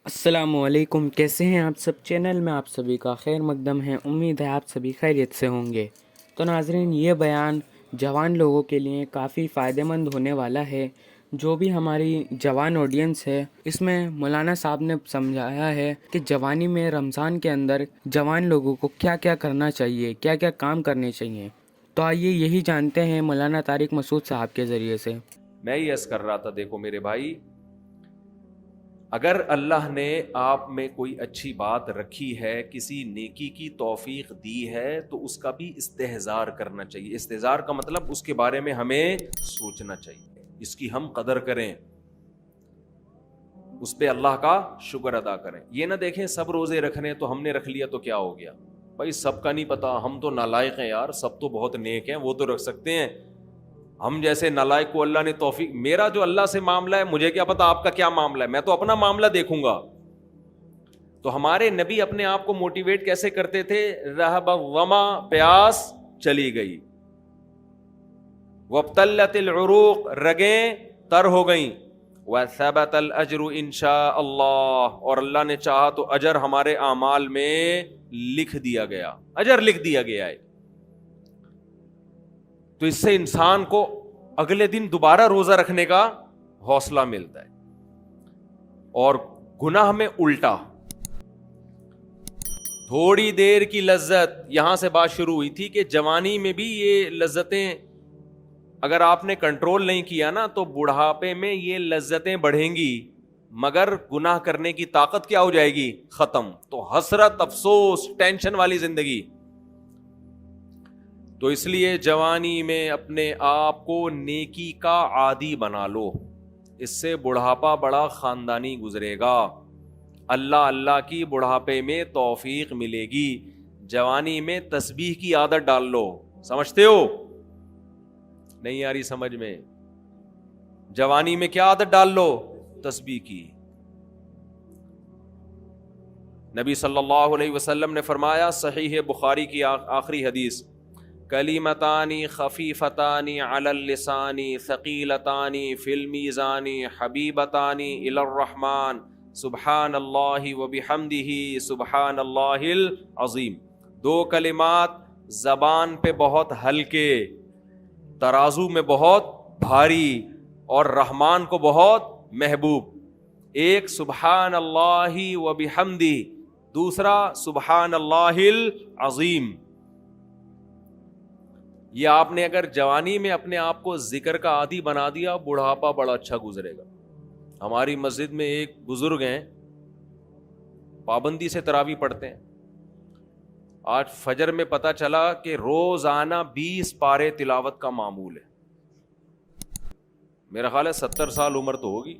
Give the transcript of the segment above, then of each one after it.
السلام علیکم، کیسے ہیں آپ سب؟ چینل میں آپ سبھی کا خیر مقدم ہے۔ امید ہے آپ سبھی خیریت سے ہوں گے۔ تو ناظرین، یہ بیان جوان لوگوں کے لیے کافی فائدہ مند ہونے والا ہے۔ جو بھی ہماری جوان آڈینس ہے، اس میں مولانا صاحب نے سمجھایا ہے کہ جوانی میں رمضان کے اندر جوان لوگوں کو کیا کیا کرنا چاہیے، کیا کیا کام کرنے چاہیے۔ تو آئیے یہی جانتے ہیں مولانا طارق مسعود صاحب کے ذریعے سے۔ میں یہ عرض کر رہا تھا، دیکھو میرے بھائی، اگر اللہ نے آپ میں کوئی اچھی بات رکھی ہے، کسی نیکی کی توفیق دی ہے، تو اس کا بھی استحضار کرنا چاہیے۔ استحضار کا مطلب اس کے بارے میں ہمیں سوچنا چاہیے، اس کی ہم قدر کریں، اس پہ اللہ کا شکر ادا کریں۔ یہ نہ دیکھیں سب روزے رکھنے تو ہم نے رکھ لیا تو کیا ہو گیا، بھائی سب کا نہیں پتا، ہم تو نالائق ہیں یار، سب تو بہت نیک ہیں، وہ تو رکھ سکتے ہیں، ہم جیسے نالائق کو اللہ نے توفیق۔ میرا جو اللہ سے معاملہ ہے، مجھے کیا پتا آپ کا کیا معاملہ ہے، میں تو اپنا معاملہ دیکھوں گا۔ تو ہمارے نبی اپنے آپ کو موٹیویٹ کیسے کرتے تھے؟ رہب الظما، پیاس چلی گئی، وابتلت العروق، رگیں تر ہو گئیں، وثبت الاجر انشاء اللہ، اور اللہ نے چاہا تو اجر ہمارے اعمال میں لکھ دیا گیا، اجر لکھ دیا گیا ہے۔ تو اس سے انسان کو اگلے دن دوبارہ روزہ رکھنے کا حوصلہ ملتا ہے۔ اور گناہ میں الٹا، تھوڑی دیر کی لذت، یہاں سے بات شروع ہوئی تھی کہ جوانی میں بھی یہ لذتیں اگر آپ نے کنٹرول نہیں کیا نا، تو بڑھاپے میں یہ لذتیں بڑھیں گی، مگر گناہ کرنے کی طاقت کیا ہو جائے گی؟ ختم۔ تو حسرت، افسوس، ٹینشن والی زندگی۔ تو اس لیے جوانی میں اپنے آپ کو نیکی کا عادی بنا لو، اس سے بڑھاپا بڑا خاندانی گزرے گا، اللہ اللہ کی بڑھاپے میں توفیق ملے گی۔ جوانی میں تسبیح کی عادت ڈال لو، سمجھتے ہو؟ نہیں آ رہی سمجھ میں؟ جوانی میں کیا عادت ڈال لو؟ تسبیح کی۔ نبی صلی اللہ علیہ وسلم نے فرمایا، صحیح بخاری کی آخری حدیث، کلیمتانی خفیفتانی علی اللسانی ثقیلتانی فی المیزان حبیبتانی الی الرحمن سبحان اللہ وبحمدہ سبحان اللہ العظیم۔ دو کلمات زبان پہ بہت ہلکے، ترازو میں بہت بھاری، اور رحمان کو بہت محبوب۔ ایک سبحان اللہ وبحمدہ، دوسرا سبحان اللہ العظیم۔ یہ آپ نے اگر جوانی میں اپنے آپ کو ذکر کا عادی بنا دیا، بڑھاپا بڑا اچھا گزرے گا۔ ہماری مسجد میں ایک بزرگ ہیں، پابندی سے تراویح پڑھتے ہیں۔ آج فجر میں پتا چلا کہ روزانہ 20 پارے تلاوت کا معمول ہے۔ میرا خیال ہے 70 سال عمر تو ہوگی،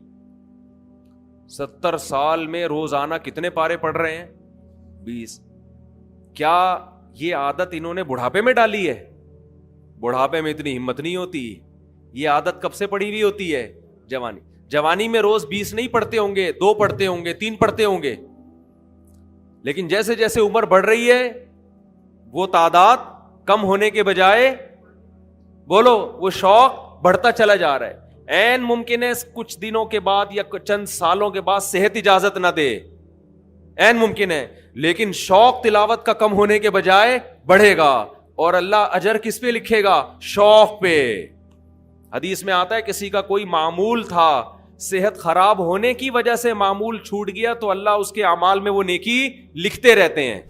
70 سال میں روزانہ کتنے پارے پڑھ رہے ہیں؟ 20۔ کیا یہ عادت انہوں نے بڑھاپے میں ڈالی ہے؟ بڑھاپے میں اتنی ہمت نہیں ہوتی، یہ عادت کب سے پڑی ہوئی ہوتی ہے؟ جوانی میں روز 20 نہیں پڑھتے ہوں گے، 2 پڑھتے ہوں گے، 3 پڑھتے ہوں گے، لیکن جیسے جیسے عمر بڑھ رہی ہے وہ تعداد کم ہونے کے بجائے، بولو، وہ شوق بڑھتا چلا جا رہا ہے۔ عین ممکن ہے کچھ دنوں کے بعد یا چند سالوں کے بعد صحت اجازت نہ دے، عین ممکن ہے، لیکن شوق تلاوت کا کم ہونے کے بجائے بڑھے گا، اور اللہ اجر کس پہ لکھے گا؟ شوق پہ۔ حدیث میں آتا ہے کسی کا کوئی معمول تھا، صحت خراب ہونے کی وجہ سے معمول چھوٹ گیا، تو اللہ اس کے اعمال میں وہ نیکی لکھتے رہتے ہیں۔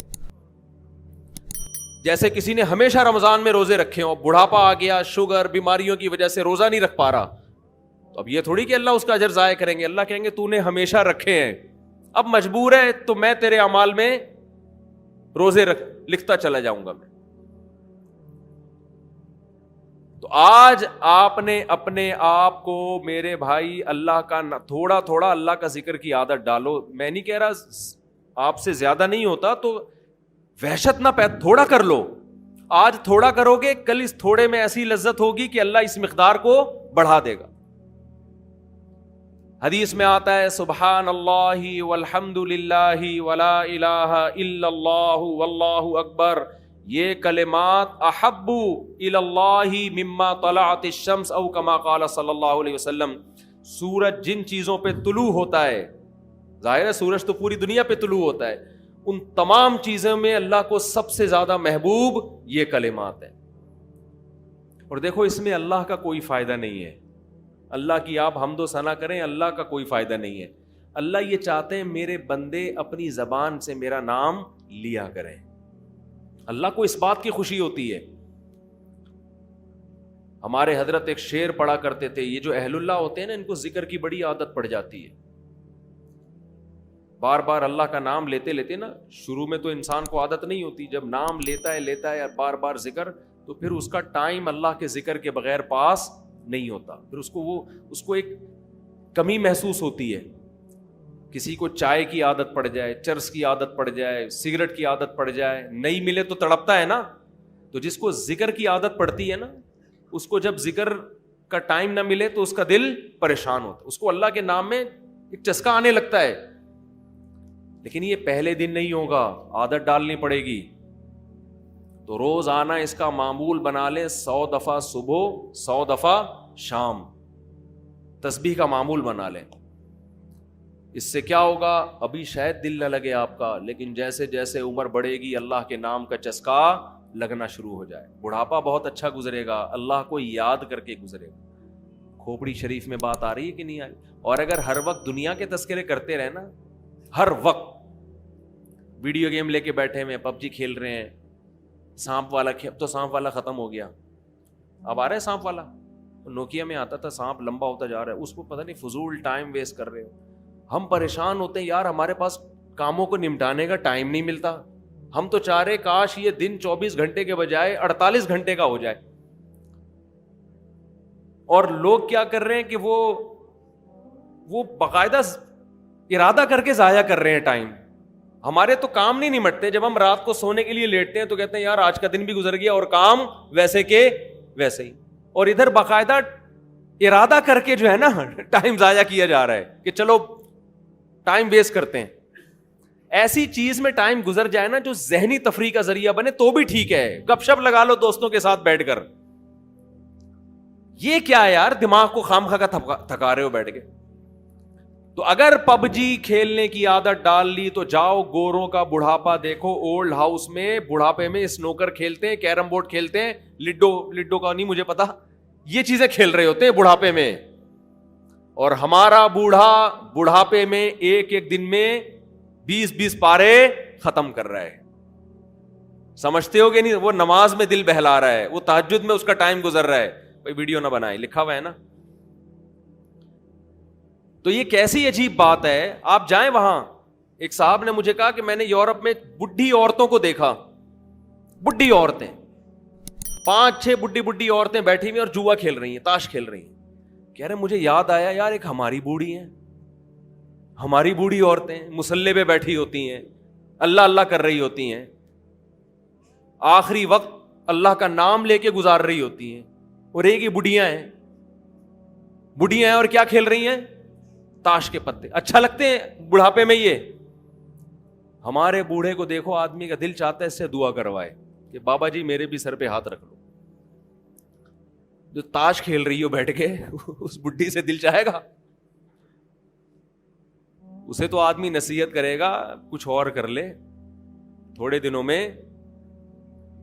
جیسے کسی نے ہمیشہ رمضان میں روزے رکھے ہوں، بڑھاپا آ گیا، شوگر، بیماریوں کی وجہ سے روزہ نہیں رکھ پا رہا، تو اب یہ تھوڑی کہ اللہ اس کا اجر ضائع کریں گے، اللہ کہیں گے تو نے ہمیشہ رکھے ہیں، اب مجبور ہے تو میں تیرے اعمال میں روزے لکھتا چلا جاؤں گا میں۔ تو آج آپ نے اپنے آپ کو، میرے بھائی، اللہ کا تھوڑا تھوڑا اللہ کا ذکر کی عادت ڈالو۔ میں نہیں کہہ رہا آپ سے زیادہ نہیں ہوتا تو وحشت نہ تھوڑا کر لو۔ آج تھوڑا کرو گے، کل اس تھوڑے میں ایسی لذت ہوگی کہ اللہ اس مقدار کو بڑھا دے گا۔ حدیث میں آتا ہے سبحان اللہ والحمد للہ ولا الہ الا اللہ واللہ اکبر، یہ کلمات احب الی اللہ مما طلعت الشمس، او کما قال صلی اللہ علیہ وسلم۔ سورج جن چیزوں پہ طلوع ہوتا ہے، ظاہر ہے سورج تو پوری دنیا پہ طلوع ہوتا ہے, ان تمام چیزوں میں اللہ کو سب سے زیادہ محبوب یہ کلمات ہیں. اور دیکھو اس میں اللہ کا کوئی فائدہ نہیں ہے, اللہ کی آپ حمد و ثنا کریں, اللہ کا کوئی فائدہ نہیں ہے. اللہ یہ چاہتے ہیں میرے بندے اپنی زبان سے میرا نام لیا کریں, اللہ کو اس بات کی خوشی ہوتی ہے. ہمارے حضرت ایک شعر پڑھا کرتے تھے, یہ جو اہل اللہ ہوتے ہیں نا ان کو ذکر کی بڑی عادت پڑ جاتی ہے, بار بار اللہ کا نام لیتے لیتے نا, شروع میں تو انسان کو عادت نہیں ہوتی, جب نام لیتا ہے بار بار ذکر, تو پھر اس کا ٹائم اللہ کے ذکر کے بغیر پاس نہیں ہوتا, پھر اس کو ایک کمی محسوس ہوتی ہے. کسی کو چائے کی عادت پڑ جائے, چرس کی عادت پڑ جائے, سگریٹ کی عادت پڑ جائے, نہیں ملے تو تڑپتا ہے نا. تو جس کو ذکر کی عادت پڑتی ہے نا, اس کو جب ذکر کا ٹائم نہ ملے تو اس کا دل پریشان ہوتا ہے, اس کو اللہ کے نام میں ایک چسکا آنے لگتا ہے. لیکن یہ پہلے دن نہیں ہوگا, عادت ڈالنی پڑے گی. تو روز آنا اس کا معمول بنا لیں, 100 دفعہ صبح 100 دفعہ شام تسبیح کا معمول بنا لیں. اس سے کیا ہوگا, ابھی شاید دل نہ لگے آپ کا, لیکن جیسے جیسے عمر بڑھے گی اللہ کے نام کا چسکا لگنا شروع ہو جائے. بڑھاپا بہت اچھا گزرے گا, اللہ کو یاد کر کے گزرے گا. کھوپڑی شریف میں بات آ رہی ہے کہ نہیں آ رہی؟ اور اگر ہر وقت دنیا کے تذکرے کرتے رہے نا, ہر وقت ویڈیو گیم لے کے بیٹھے ہوئے, پب جی کھیل رہے ہیں, سانپ والا تو سانپ والا ختم ہو گیا, اب آ رہا ہے سانپ والا. نوکیا میں آتا تھا, سانپ لمبا ہوتا جا رہا ہے, اس کو پتہ نہیں فضول ٹائم ویسٹ کر رہے ہو. ہم پریشان ہوتے ہیں یار, ہمارے پاس کاموں کو نمٹانے کا ٹائم نہیں ملتا. ہم تو چاہ رہے کاش یہ دن 24 گھنٹے کے بجائے 48 گھنٹے کا ہو جائے. اور لوگ کیا کر رہے ہیں کہ وہ باقاعدہ ارادہ کر کے ضائع کر رہے ہیں ٹائم. ہمارے تو کام نہیں نمٹتے, جب ہم رات کو سونے کے لیے لیٹتے ہیں تو کہتے ہیں یار آج کا دن بھی گزر گیا اور کام ویسے کے ویسے ہی. اور ادھر باقاعدہ ارادہ کر کے جو ہے نا ٹائم ضائع کیا جا رہا ہے کہ چلو ٹائم ویسٹ کرتے ہیں. ایسی چیز میں ٹائم گزر جائے نا جو ذہنی تفریح کا ذریعہ بنے تو بھی ٹھیک ہے, گپ شپ لگا لو دوستوں کے ساتھ بیٹھ کر. یہ کیا ہے یار, دماغ کو خامخواہ کا تھکا رہے ہو بیٹھ کے. تو اگر پب جی کھیلنے کی عادت ڈال لی تو جاؤ گوروں کا بڑھاپا دیکھو, اولڈ ہاؤس میں بڑھاپے میں اسنوکر کھیلتے ہیں, کیرم بورڈ کھیلتے ہیں, لڈو کا نہیں مجھے پتا, یہ چیزیں کھیل رہے ہوتے ہیں بڑھاپے میں. اور ہمارا بوڑھا بڑھاپے میں ایک ایک دن میں 20 پارے ختم کر رہا ہے. سمجھتے ہو کہ نہیں, وہ نماز میں دل بہلا رہا ہے, وہ تہجد میں اس کا ٹائم گزر رہا ہے. کوئی ویڈیو نہ بنائے, لکھا ہوا ہے نا. تو یہ کیسی عجیب بات ہے. آپ جائیں وہاں, ایک صاحب نے مجھے کہا کہ میں نے یورپ میں بڈھی عورتوں کو دیکھا, بڈھی عورتیں 5-6 بڈھی عورتیں بیٹھی ہوئی اور جوا کھیل رہی ہیں, تاش کھیل رہی ہیں. کہہ رہے مجھے یاد آیا یار ایک ہماری بوڑھی ہیں, ہماری بوڑھی عورتیں مصلے پہ بیٹھی ہوتی ہیں, اللہ اللہ کر رہی ہوتی ہیں, آخری وقت اللہ کا نام لے کے گزار رہی ہوتی ہیں. اور ایک ہی بڑھیاں ہیں اور کیا کھیل رہی ہیں, تاش کے پتے. اچھا لگتے ہیں بڑھاپے میں یہ. ہمارے بوڑھے کو دیکھو, آدمی کا دل چاہتا ہے اس سے دعا کروائے کہ بابا جی میرے بھی سر پہ ہاتھ رکھ لو. جو تاش کھیل رہی ہو بیٹھ کے, اس بڈھی سے دل چاہے گا؟ اسے تو آدمی نصیحت کرے گا کچھ اور کر لے. تھوڑے دنوں میں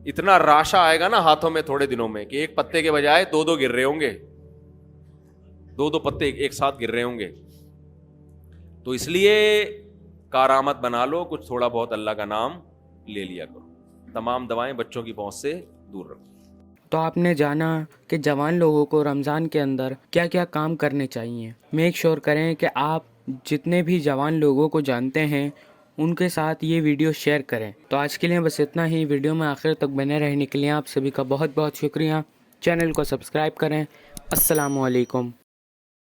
اتنا راشا آئے گا نا ہاتھوں میں تھوڑے دنوں میں کہ ایک پتے کے بجائے 2 گر رہے ہوں گے, 2 پتے ایک ساتھ گر رہے ہوں گے. تو اس لیے کارآمد بنا لو, کچھ تھوڑا بہت اللہ کا نام لے لیا کرو. تمام دوائیں بچوں کی پہنچ سے دور رکھو. تو آپ نے جانا کہ جوان لوگوں کو رمضان کے اندر کیا کیا کام کرنے چاہیے. میک شور کریں کہ آپ جتنے بھی جوان لوگوں کو جانتے ہیں ان کے ساتھ یہ ویڈیو شیئر کریں. تو آج کے لیے بس اتنا ہی. ویڈیو میں آخر تک بنے رہنے کے لیے آپ سبھی کا بہت بہت شکریہ. چینل کو سبسکرائب کریں. السلام علیکم.